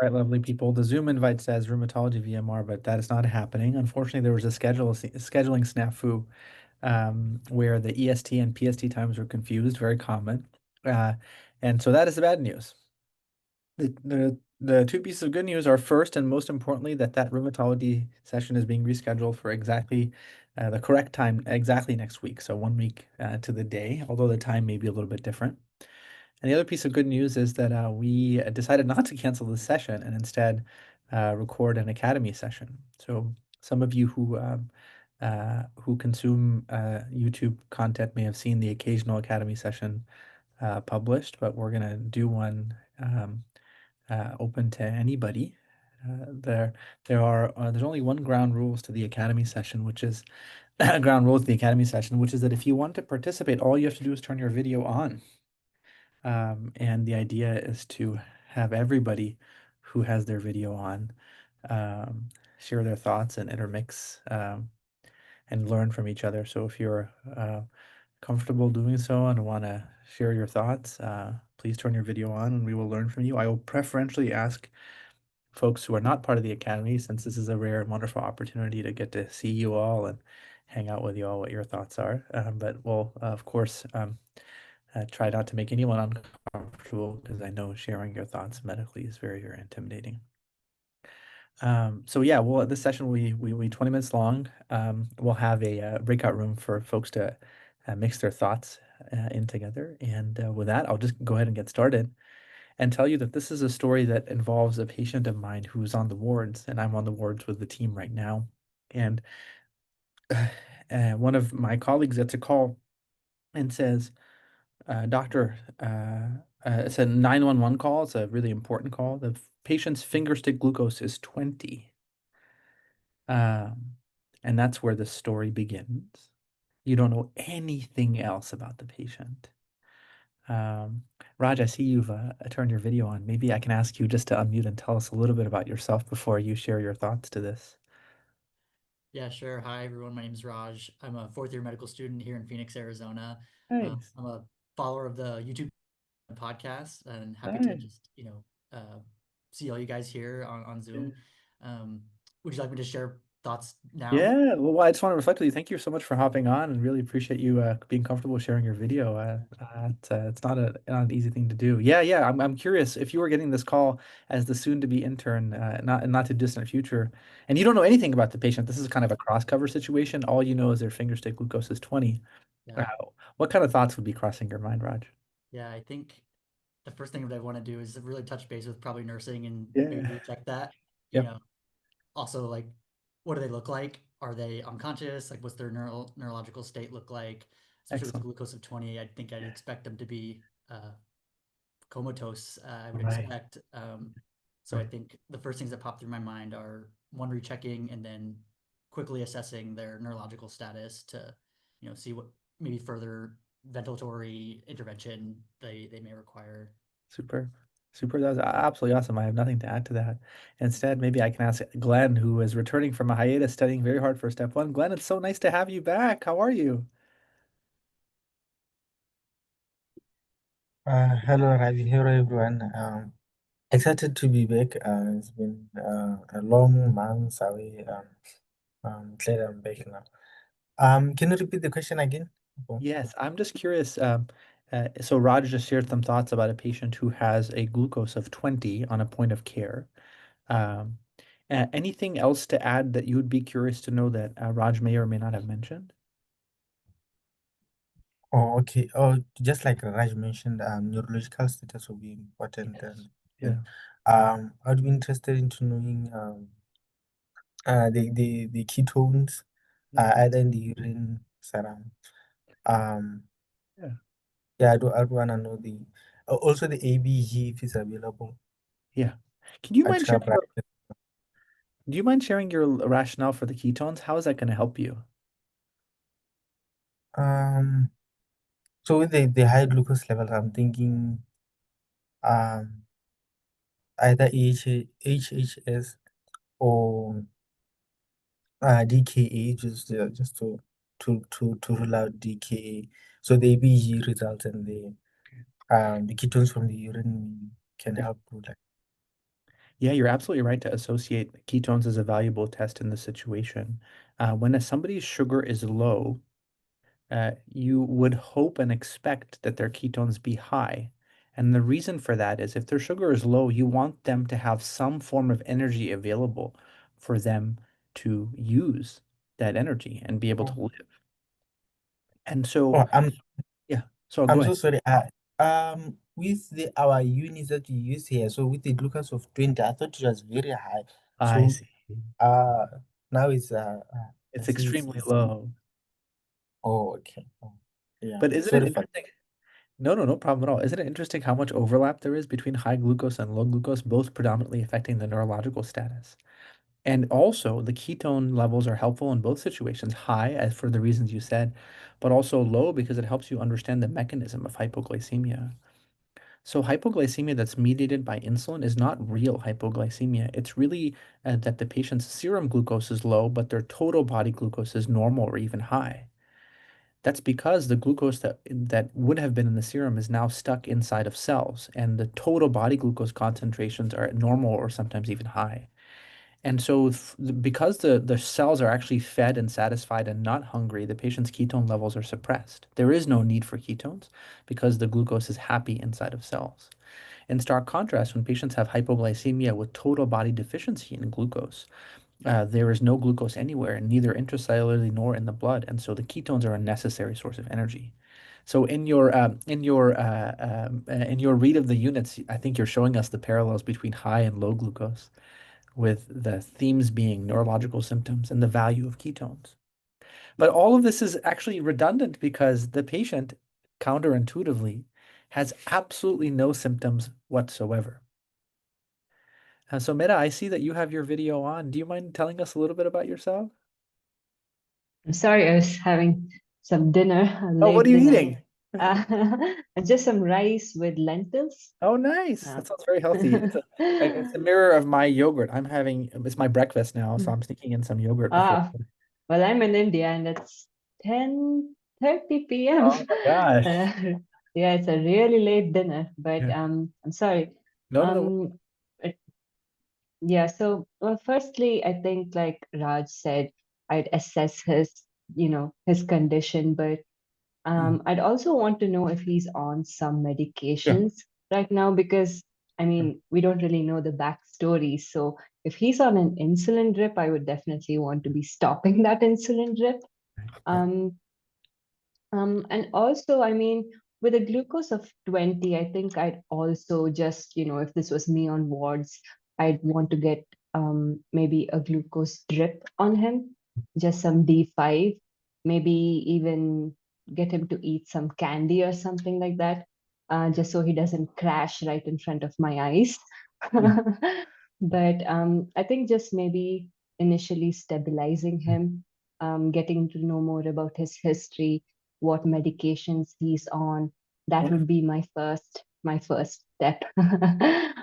All right, lovely people. The Zoom invite says rheumatology VMR, but that is not happening. Unfortunately, there was a scheduling snafu where the EST and PST times were confused, very common. Uh, and so that is the bad news. The two pieces of good news are first and most importantly that rheumatology session is being rescheduled for exactly the correct time, exactly next week. So 1 week to the day, although the time may be a little bit different. And the other piece of good news is that we decided not to cancel the session and instead record an academy session. So some of you who consume YouTube content may have seen the occasional academy session published, but we're gonna do one open to anybody. There, there's only one ground rules to the academy session, which is ground rules to the academy session, which is that if you want to participate, all you have to do is turn your video on. And the idea is to have everybody who has their video on um, share their thoughts and intermix and learn from each other. So if you're comfortable doing so and want to share your thoughts, please turn your video on and we will learn from you. I will preferentially ask folks who are not part of the academy, since this is a rare and wonderful opportunity to get to see you all and hang out with you all, what your thoughts are. But we'll, of course, try not to make anyone uncomfortable because I know sharing your thoughts medically is very, very intimidating. So yeah, well, this session we 20 minutes long. We'll have a breakout room for folks to mix their thoughts in together. And with that, I'll just go ahead and get started and tell you that this is a story that involves a patient of mine who's on the wards, and I'm on the wards with the team right now. And one of my colleagues gets a call and says, Doctor, it's a 911 call. It's a really important call. The patient's finger stick glucose is 20. Um, and that's where the story begins. You don't know anything else about the patient. Um, Raj, I see you've turned your video on. Maybe I can ask you just to unmute and tell us a little bit about yourself before you share your thoughts to this. Yeah, sure. Hi, everyone. My name is Raj. I'm a fourth year medical student here in Phoenix, Arizona. Nice, I'm a follower of the YouTube podcast and happy to nice. just, see all you guys here on Zoom. Um, would you like me to share thoughts now? Yeah, well, I just want to reflect with you. Thank you so much for hopping on, and really appreciate you being comfortable sharing your video. It's not an easy thing to do. Yeah, yeah. I'm curious if you were getting this call as the soon-to-be intern, not too distant future, and you don't know anything about the patient. This is kind of a cross-cover situation. All you know is their finger stick glucose is 20. Uh, Yeah. what kind of thoughts would be crossing your mind, Raj? Yeah, I think the first thing that I want to do is really touch base with probably nursing and maybe Yeah. recheck that. You Yep. know, also like what do they look like? Are they unconscious? Like what's their neurological state look like? Especially with the Excellent. glucose of 20, I think I'd expect them to be comatose, I would Right. expect. So I Right. think the first things that pop through my mind are one, rechecking, and then quickly assessing their neurological status to, see what maybe further ventilatory intervention they may require. Super. Super. That was absolutely awesome. I have nothing to add to that. Instead, maybe I can ask Glenn, who is returning from a hiatus, studying very hard for step one. Glenn, it's so nice to have you back. How are you? Hello, Rabih. Hello, everyone. Excited to be back. It's been a long months away. Glad I'm back now. Can you repeat the question again? Okay. Yes, I'm just curious. So Raj just shared some thoughts about a patient who has a glucose of 20 on a point of care. Um, Anything else to add that you would be curious to know that Raj may or may not have mentioned? Oh, okay. Oh, just like Raj mentioned, neurological status will be important, Yes. and Yeah. I'd be interested into knowing the ketones, Mhm. either in the urine serum. Um, Yeah. yeah, I'd wanna know also the ABG if it's available. Yeah. Can you mind Extra sharing bright. Do you mind sharing your rationale for the ketones? How is that going to help you? Um, so with the high glucose levels, I'm thinking um either HHS or DKA, just to rule out DKA. So the ABG results and the ketones from the urine can Yeah. help with that. Yeah, you're absolutely right to associate ketones as a valuable test in this situation. When somebody's sugar is low, you would hope and expect that their ketones be high. And the reason for that is if their sugar is low, you want them to have some form of energy available for them to use that energy and be able to Oh, live. And so, oh, I'm yeah, so go I'm ahead. so sorry. With the our units that you use here, so with the glucose of 20, I thought it was very high. I So see. uh now I It's see extremely it's low. oh, okay. Oh, yeah. But isn't it Sorry for interesting? No, no, no problem at all. Isn't it interesting how much overlap there is between high glucose and low glucose, both predominantly affecting the neurological status? And also, the ketone levels are helpful in both situations, high as for the reasons you said, but also low because it helps you understand the mechanism of hypoglycemia. So, hypoglycemia that's mediated by insulin is not real hypoglycemia. It's really that the patient's serum glucose is low, but their total body glucose is normal or even high. That's because the glucose that would have been in the serum is now stuck inside of cells, and the total body glucose concentrations are at normal or sometimes even high. And so, because the cells are actually fed and satisfied and not hungry, the patient's ketone levels are suppressed. There is no need for ketones because the glucose is happy inside of cells. In stark contrast, when patients have hypoglycemia with total body deficiency in glucose, there is no glucose anywhere, neither intracellularly nor in the blood, and so the ketones are a necessary source of energy. So in your read of the units, I think you're showing us the parallels between high and low glucose, with the themes being neurological symptoms and the value of ketones. But all of this is actually redundant because the patient, counterintuitively, has absolutely no symptoms whatsoever. So, Meta, I see that you have your video on. Do you mind telling us a little bit about yourself? I'm sorry, I was having some dinner, a Oh, what are late you dinner. eating? Just some rice with lentils. Oh, nice. Uh, That sounds very healthy. It's a mirror of my yogurt. It's my breakfast now, so I'm sneaking in some yogurt before. ah, well, I'm in India and it's 10:30 p.m. Oh my gosh. Uh, yeah, it's a really late dinner, but Yeah. I'm sorry. No, no, no. Um, yeah, so well, firstly, I think like Raj said, I'd assess his condition, but Mm, I'd also want to know if he's on some sure. medications right now because I Sure. mean, we don't really know the backstory. So if he's on an insulin drip, I would definitely want to be stopping that insulin drip. Yeah. Um, and also, I mean, with a glucose of 20, I think I'd also just, if this was me on wards, I'd want to get maybe a glucose drip on him, just some D5, maybe even get him to eat some candy or something like that, just so he doesn't crash right in front of my eyes. Yeah. But I think just maybe initially stabilizing him, getting to know more about his history, what medications he's on. That would Wonderful. be my first step.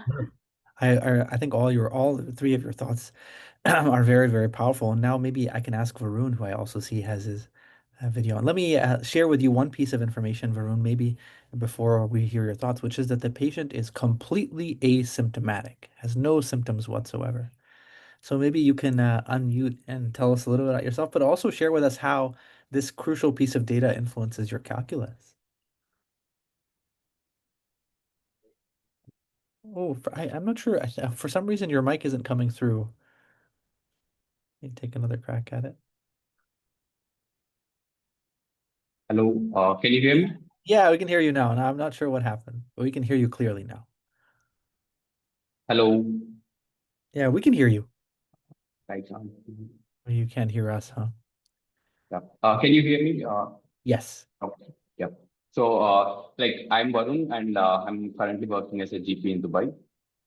Sure. I think all three of your thoughts are very, very powerful. And now maybe I can ask Varun, who I also see has his video. And let me share with you one piece of information, Varun, maybe before we hear your thoughts, which is that the patient is completely asymptomatic, has no symptoms whatsoever. So maybe you can unmute and tell us a little bit about yourself, but also share with us how this crucial piece of data influences your calculus. Oh, I'm not sure. For some reason, your mic isn't coming through. Let me take another crack at it. Hello, can you hear Yeah, me? yeah, we can hear you now. And I'm not sure what happened, but we can hear you clearly now. Hello. Yeah, we can hear you. Right now. You can't hear us, huh? Yeah. Can you hear me? Yes. Okay. Yeah. So, like, I'm Varun, and I'm currently working as a GP in Dubai.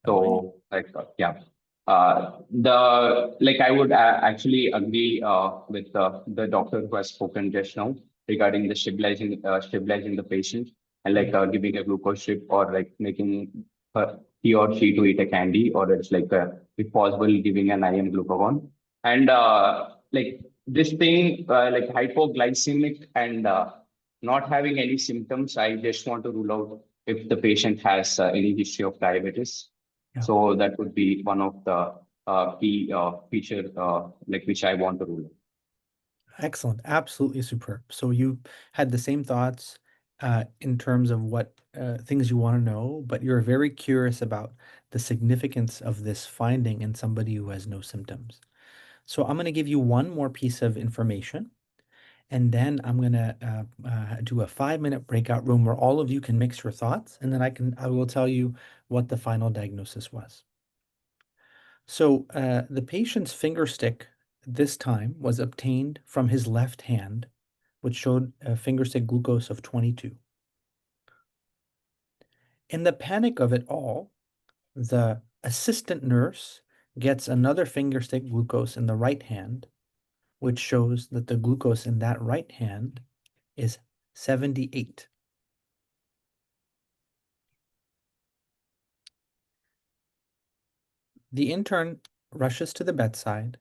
Oh, nice. So, like, yeah. I would actually agree with the doctor who has spoken just now regarding the stabilizing the patient and Mm, giving a glucose drip or like making he or she to eat a candy, or it's like if possible giving an IM glucagon. And like this thing like hypoglycemic and not having any symptoms, I just want to rule out if the patient has any history of diabetes. Yeah. So that would be one of the key feature like which I want to rule out. Excellent. Absolutely superb. So you had the same thoughts in terms of what things you want to know, but you're very curious about the significance of this finding in somebody who has no symptoms. So I'm going to give you one more piece of information, and then I'm going to do a 5-minute breakout room where all of you can mix your thoughts, and then I will tell you what the final diagnosis was. So the patient's finger stick this time was obtained from his left hand, which showed a finger stick glucose of 22. In the panic of it all, the assistant nurse gets another finger stick glucose in the right hand, which shows that the glucose in that right hand is 78. The intern rushes to the bedside,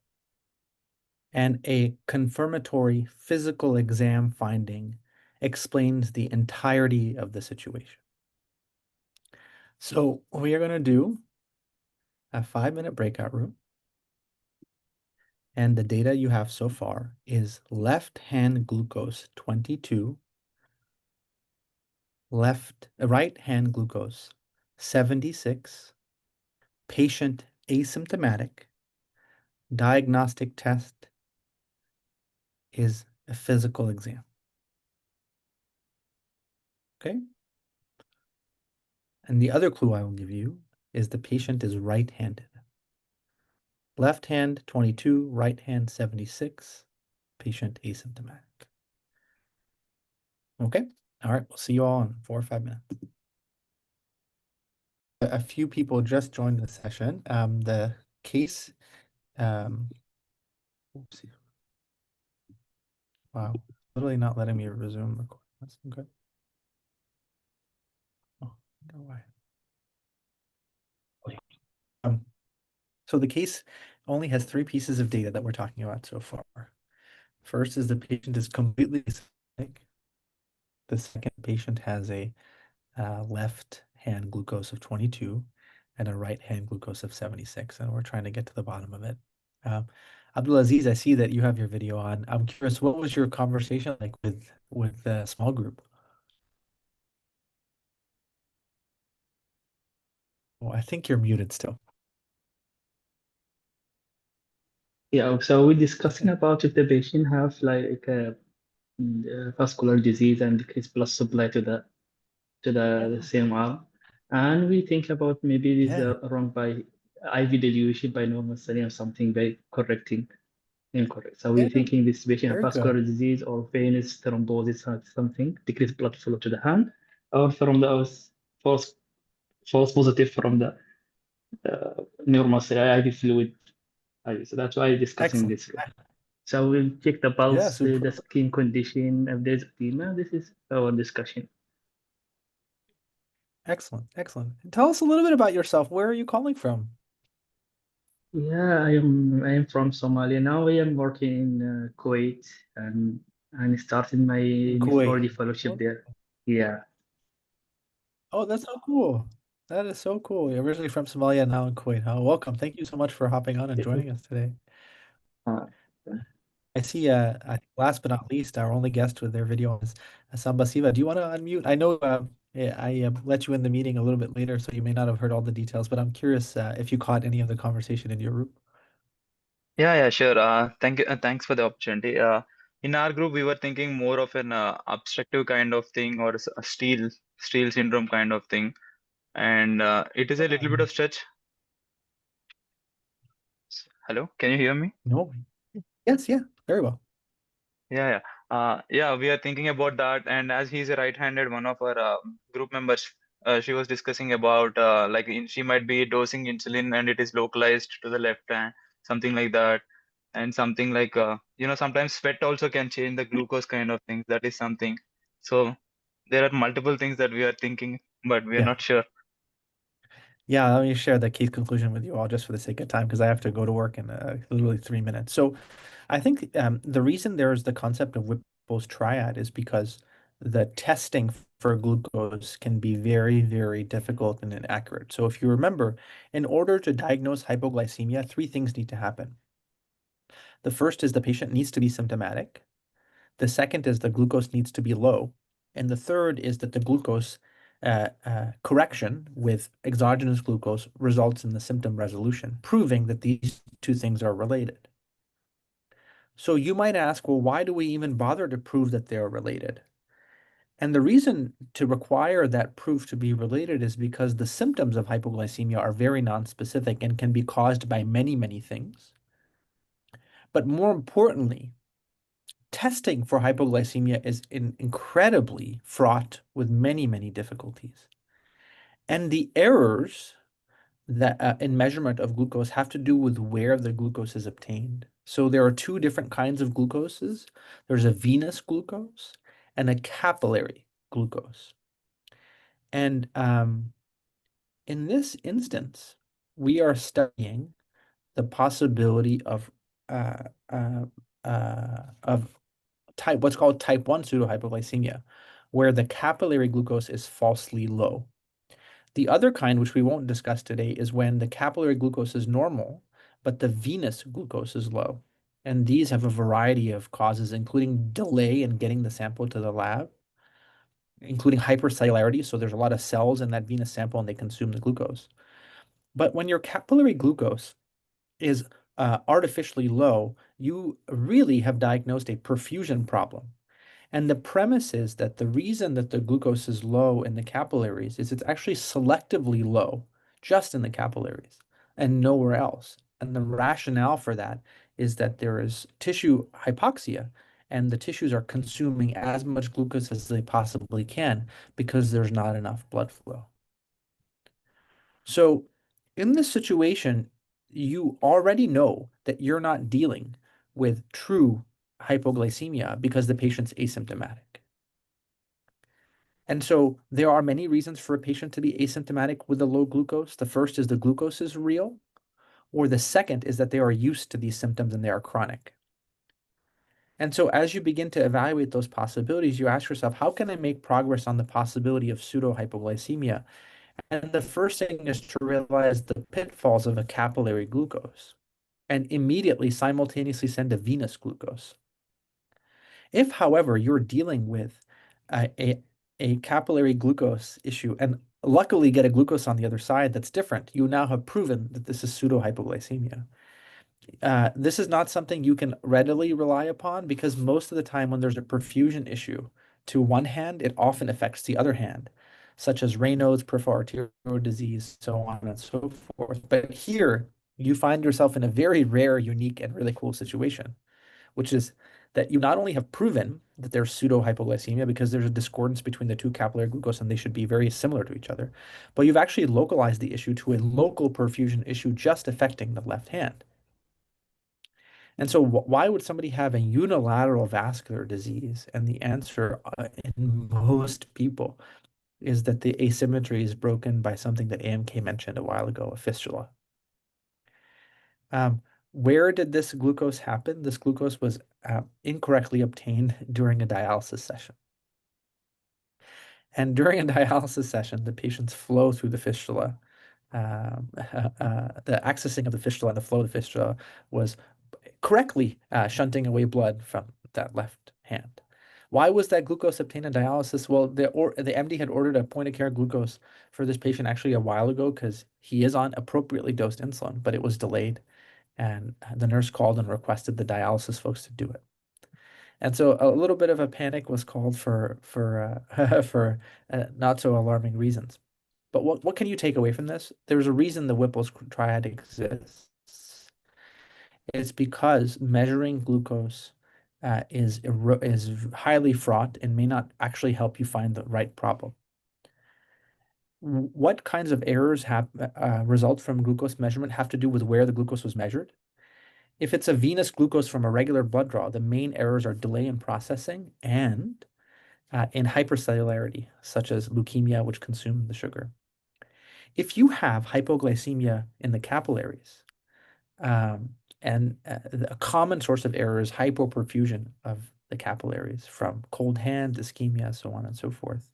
and a confirmatory physical exam finding explains the entirety of the situation. So we are going to do a 5-minute breakout room. And the data you have so far is left hand glucose 22, right hand glucose 76, patient asymptomatic, diagnostic test is a physical exam. Okay? And the other clue I will give you is the patient is right-handed. Left hand 22, right hand 76, patient asymptomatic. Okay? All right, we'll see you all in 4 or 5 minutes. A few people just joined the session. The case, oopsie. Wow, literally not letting me resume recording. That's good. Oh, no way. So the case only has 3 pieces of data that we're talking about so far. First is the patient is completely sick. The second patient has a left hand glucose of 22 and a right hand glucose of 76, and we're trying to get to the bottom of it. Abdulaziz, I see that you have your video on. I'm curious, what was your conversation like with the small group? Oh, I think you're muted still. Yeah, so we're discussing Okay. about if the patient have like a vascular disease and decrease blood supply to the same arm, and we think about maybe this Yeah, wrong by IV dilution by normal saline or something by correcting incorrect. So we're yeah, thinking this patient have very vascular good. disease or venous thrombosis or something, decreased blood flow to the hand, or from the false false positive from the normal IV fluid. So that's why I'm discussing Excellent. this. So we'll check the Yeah, pulse, the super. skin condition, if there's edema. This is our discussion. Excellent. Excellent. Tell us a little bit about yourself. Where are you calling from? Yeah, I am from Somalia. Now I am working in Kuwait and started my In Kuwait. nephrology fellowship Oh, there. Yeah. oh, that's so cool. That is so cool. You're originally from Somalia, now in Kuwait. Oh, welcome. Thank you so much for hopping on and joining us today. Uh, I see, last but not least, our only guest with their video is Samba Siva. Do you want to unmute? I know I let you in the meeting a little bit later, so you may not have heard all the details, but I'm curious if you caught any of the conversation in your group. Yeah, sure. Thank you. Thanks for the opportunity. In our group, we were thinking more of an obstructive kind of thing or a steal syndrome kind of thing, and it is a little bit of stretch. Hello, can you hear me? No. Yes, yeah, very well. Yeah. We are thinking about that, and as he's a right-handed, one of our group members, she was discussing about she might be dosing insulin and it is localized to the left hand, something like that, and something like sometimes sweat also can change the glucose kind of things. That is something. So there are multiple things that we are thinking, but we are Yeah. not sure. Yeah, let me share the case conclusion with you all just for the sake of time because I have to go to work in literally 3 minutes. So I think the reason there's the concept of Whipple's triad is because the testing for glucose can be very, very difficult and inaccurate. So if you remember, in order to diagnose hypoglycemia, three things need to happen. The first is the patient needs to be symptomatic. The second is the glucose needs to be low. And the third is that the glucose correction with exogenous glucose results in the symptom resolution, proving that these two things are related. So you might ask, well, why do we even bother to prove that they're related? And the reason to require that proof to be related is because the symptoms of hypoglycemia are very nonspecific and can be caused by many, many things. But more importantly, testing for hypoglycemia is incredibly fraught with many, many difficulties. And the errors that in measurement of glucose have to do with where the glucose is obtained. So there are two different kinds of glucoses. There's a venous glucose and a capillary glucose. And in this instance, we are studying the possibility of what's called type 1 pseudohypoglycemia, where the capillary glucose is falsely low. The other kind, which we won't discuss today, is when the capillary glucose is normal, but the venous glucose is low. And these have a variety of causes, including delay in getting the sample to the lab, including hypercellularity. So there's a lot of cells in that venous sample and they consume the glucose. But when your capillary glucose is artificially low, you really have diagnosed a perfusion problem. And the premise is that the reason that the glucose is low in the capillaries is it's actually selectively low just in the capillaries and nowhere else. And the rationale for that is that there is tissue hypoxia and the tissues are consuming as much glucose as they possibly can because there's not enough blood flow. So in this situation, you already know that you're not dealing with true hypoglycemia because the patient's asymptomatic. And so there are many reasons for a patient to be asymptomatic with a low glucose. The first is the glucose is real, or the second is that they are used to these symptoms and they are chronic. And so as you begin to evaluate those possibilities, you ask yourself, how can I make progress on the possibility of pseudohypoglycemia? And the first thing is to realize the pitfalls of a capillary glucose and immediately simultaneously send a venous glucose. If, however, you're dealing with a capillary glucose issue and luckily get a glucose on the other side that's different, you now have proven that this is pseudohypoglycemia. This is not something you can readily rely upon because most of the time when there's a perfusion issue to one hand, it often affects the other hand, such as Raynaud's, peripheral arterial disease, so on and so forth. But here, you find yourself in a very rare, unique, and really cool situation, which is that you not only have proven that there's pseudohypoglycemia because there's a discordance between the two capillary glucose and they should be very similar to each other, but you've actually localized the issue to a local perfusion issue just affecting the left hand. And so why would somebody have a unilateral vascular disease? And the answer in most people is that the asymmetry is broken by something that AMK mentioned a while ago, a fistula. Where did this glucose happen? This glucose was incorrectly obtained during a dialysis session. And during a dialysis session, the patient's flow through the fistula, the accessing of the fistula and the flow of the fistula was correctly shunting away blood from that left hand. Why was that glucose obtained in dialysis? Well, the MD had ordered a point-of-care glucose for this patient actually a while ago because he is on appropriately dosed insulin, but it was delayed. And the nurse called and requested the dialysis folks to do it. And so a little bit of a panic was called for not so alarming reasons. But what can you take away from this? There's a reason the Whipple's triad exists. It's because measuring glucose is highly fraught and may not actually help you find the right problem. What kinds of errors result from glucose measurement have to do with where the glucose was measured? If it's a venous glucose from a regular blood draw, the main errors are delay in processing and in hypercellularity, such as leukemia, which consume the sugar. If you have hypoglycemia in the capillaries, and a common source of error is hypoperfusion of the capillaries from cold hands, ischemia, so on and so forth.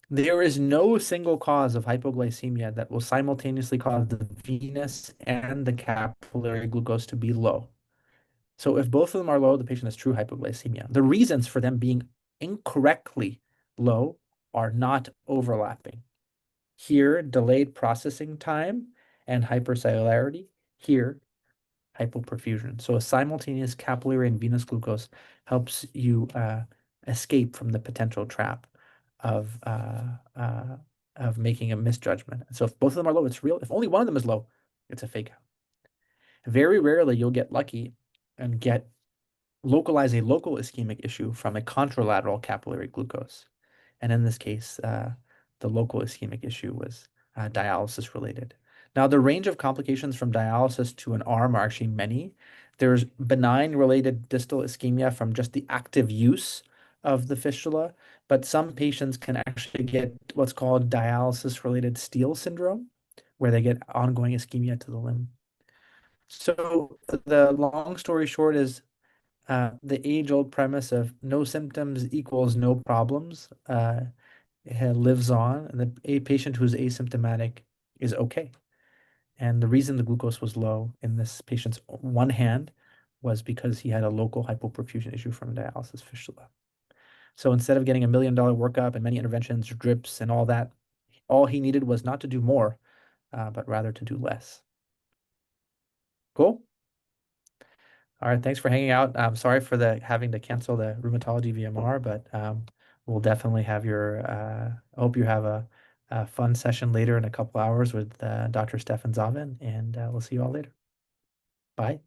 There is no single cause of hypoglycemia that will simultaneously cause the venous and the capillary glucose to be low. So if both of them are low, the patient has true hypoglycemia. The reasons for them being incorrectly low are not overlapping. Here, delayed processing time and hypercellularity. Here, hypoperfusion. So a simultaneous capillary and venous glucose helps you escape from the potential trap of making a misjudgment. So if both of them are low, it's real. If only one of them is low, it's a fake out. Very rarely you'll get lucky and localize a local ischemic issue from a contralateral capillary glucose. And in this case, the local ischemic issue was dialysis related. Now, the range of complications from dialysis to an arm are actually many. There's benign related distal ischemia from just the active use of the fistula, but some patients can actually get what's called dialysis related steal syndrome, where they get ongoing ischemia to the limb. So the long story short is the age-old premise of no symptoms equals no problems lives on, and a patient who's asymptomatic is okay. And the reason the glucose was low in this patient's one hand was because he had a local hypoperfusion issue from dialysis fistula. So instead of getting $1 million workup and many interventions, drips, and all that, all he needed was not to do more, but rather to do less. Cool? All right, thanks for hanging out. I'm sorry for having to cancel the rheumatology VMR, but we'll definitely have I hope you have a fun session later in a couple hours with Dr. Stefan Zavin, and we'll see you all later. Bye.